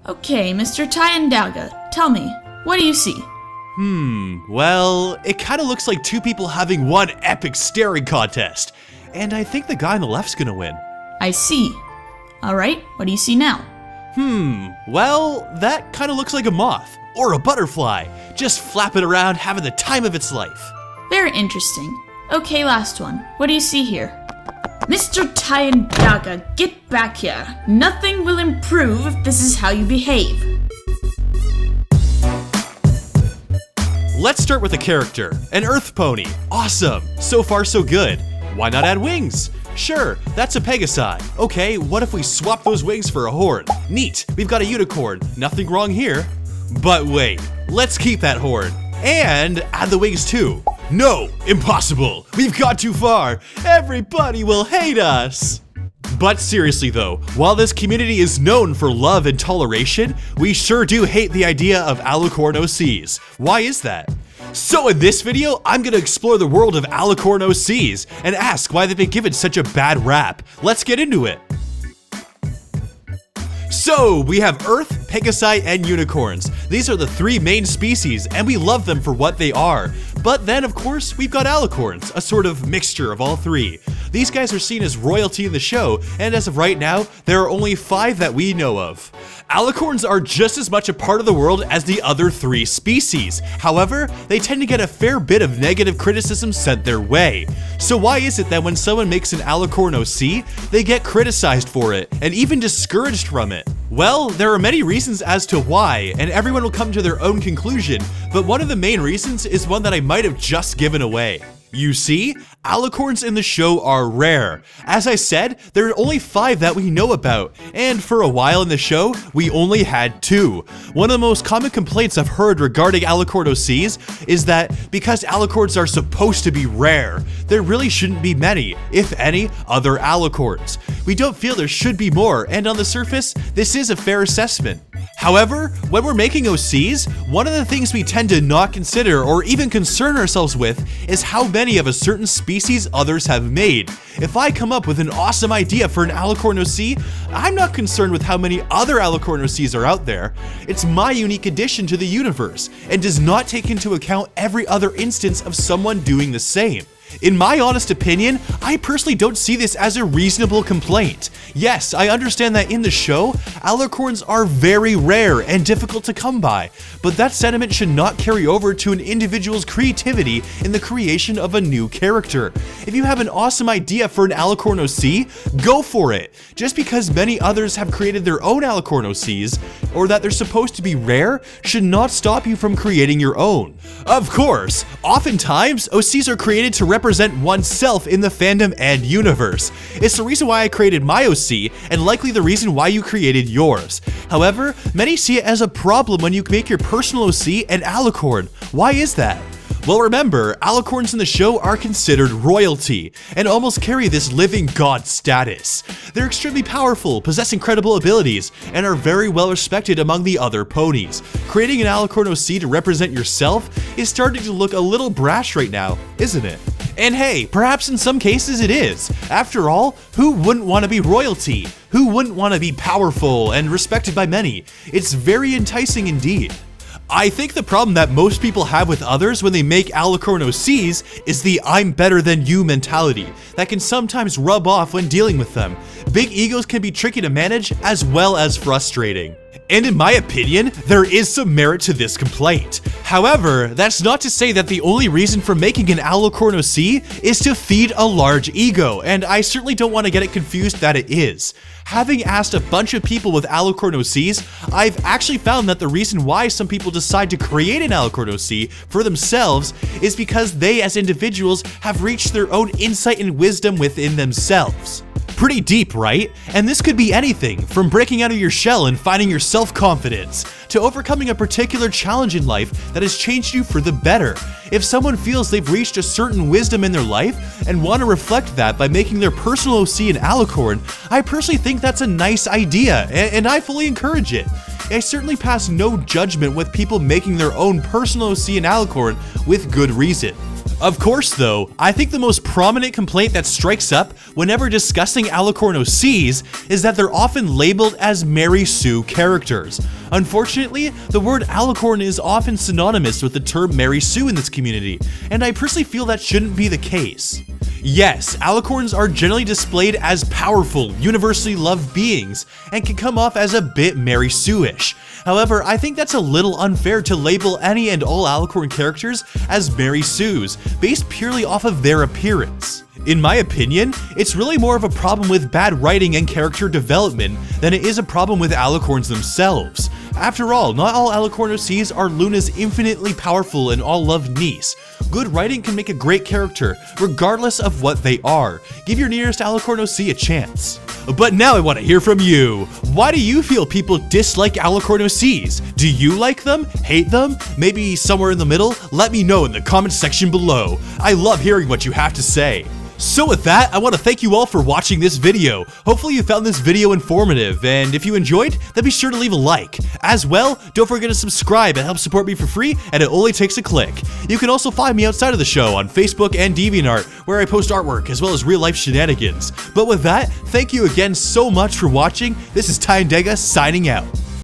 Okay, Mr. Tyandaga, tell me, what do you see? Well, it kinda looks like two people having one epic staring contest. And I think the guy on the left's gonna win. I see. Alright, what do you see now? Well, that kinda looks like a moth, or a butterfly, just flapping around having the time of its life. Very interesting. Okay, last one. What do you see here? Mr. Tyandaga, get back here. Nothing will improve if this is how you behave. Let's start with a character, an earth pony. Awesome, so far so good. Why not add wings? Sure, that's a Pegasi. Okay, what if we swap those wings for a horn? Neat, we've got a unicorn, nothing wrong here. But wait, let's keep that horn. And add the wings too. No, impossible, we've got too far. Everybody will hate us. But seriously though, while this community is known for love and toleration, we sure do hate the idea of Alicorn OCs. Why is that? So in this video, I'm gonna explore the world of Alicorn OCs and ask why they've been given such a bad rap. Let's get into it. So, we have Earth, Pegasi, and Unicorns. These are the three main species, and we love them for what they are. But then, of course, we've got Alicorns, a sort of mixture of all three. These guys are seen as royalty in the show, and as of right now, there are only 5 that we know of. Alicorns are just as much a part of the world as the other 3 species. However, they tend to get a fair bit of negative criticism sent their way. So why is it that when someone makes an Alicorn OC, they get criticized for it, and even discouraged from it? Well, there are many reasons as to why, and everyone will come to their own conclusion, but one of the main reasons is one that I might have just given away. You see, Alicorns in the show are rare. As I said, there are only 5 that we know about, and for a while in the show, we only had 2. One of the most common complaints I've heard regarding Alicorn OCs is that because Alicorns are supposed to be rare, there really shouldn't be many, if any, other Alicorns. We don't feel there should be more, and on the surface, this is a fair assessment. However, when we're making OCs, one of the things we tend to not consider or even concern ourselves with is how many of a certain species others have made. If I come up with an awesome idea for an Alicorn OC, I'm not concerned with how many other Alicorn OCs are out there. It's my unique addition to the universe, and does not take into account every other instance of someone doing the same. In my honest opinion, I personally don't see this as a reasonable complaint. Yes, I understand that in the show, Alicorns are very rare and difficult to come by, but that sentiment should not carry over to an individual's creativity in the creation of a new character. If you have an awesome idea for an Alicorn OC, go for it. Just because many others have created their own Alicorn OCs, or that they're supposed to be rare, should not stop you from creating your own. Of course, oftentimes, OCs are created to represent oneself in the fandom and universe. It's the reason why I created my OC, and likely the reason why you created yours. However, many see it as a problem when you make your personal OC an Alicorn. Why is that? Well, remember, Alicorns in the show are considered royalty, and almost carry this living god status. They're extremely powerful, possess incredible abilities, and are very well respected among the other ponies. Creating an Alicorn OC to represent yourself is starting to look a little brash right now, isn't it? And hey, perhaps in some cases it is. After all, who wouldn't want to be royalty? Who wouldn't want to be powerful and respected by many? It's very enticing indeed. I think the problem that most people have with others when they make Alicorn OCs is the I'm better than you mentality that can sometimes rub off when dealing with them. Big egos can be tricky to manage as well as frustrating. And in my opinion, there is some merit to this complaint. However, that's not to say that the only reason for making an Alicorn OC is to feed a large ego, and I certainly don't want to get it confused that it is. Having asked a bunch of people with Alicorn OCs, I've actually found that the reason why some people decide to create an Alicorn OC for themselves is because they as individuals have reached their own insight and wisdom within themselves. Pretty deep, right? And this could be anything from breaking out of your shell and finding your self-confidence, to overcoming a particular challenge in life that has changed you for the better. If someone feels they've reached a certain wisdom in their life and want to reflect that by making their personal OC an Alicorn, I personally think that's a nice idea, and I fully encourage it. I certainly pass no judgment with people making their own personal OC and Alicorn with good reason. Of course though, I think the most prominent complaint that strikes up whenever discussing Alicorn OCs is that they're often labeled as Mary Sue characters. Unfortunately, the word Alicorn is often synonymous with the term Mary Sue in this community, and I personally feel that shouldn't be the case. Yes, Alicorns are generally displayed as powerful, universally loved beings, and can come off as a bit Mary Sue-ish. However, I think that's a little unfair to label any and all Alicorn characters as Mary Sues, based purely off of their appearance. In my opinion, it's really more of a problem with bad writing and character development than it is a problem with Alicorns themselves. After all, not all Alicorn OCs are Luna's infinitely powerful and all-loved niece. Good writing can make a great character, regardless of what they are. Give your nearest Alicorn OC a chance. But now I want to hear from you. Why do you feel people dislike Alicorn OCs? Do you like them? Hate them? Maybe somewhere in the middle? Let me know in the comment section below. I love hearing what you have to say. So with that, I want to thank you all for watching this video. Hopefully you found this video informative, and if you enjoyed, then be sure to leave a like. As well, don't forget to subscribe and help support me for free, and it only takes a click. You can also find me outside of the show on Facebook and DeviantArt, where I post artwork as well as real-life shenanigans. But with that, thank you again so much for watching. This is Tyandaga signing out.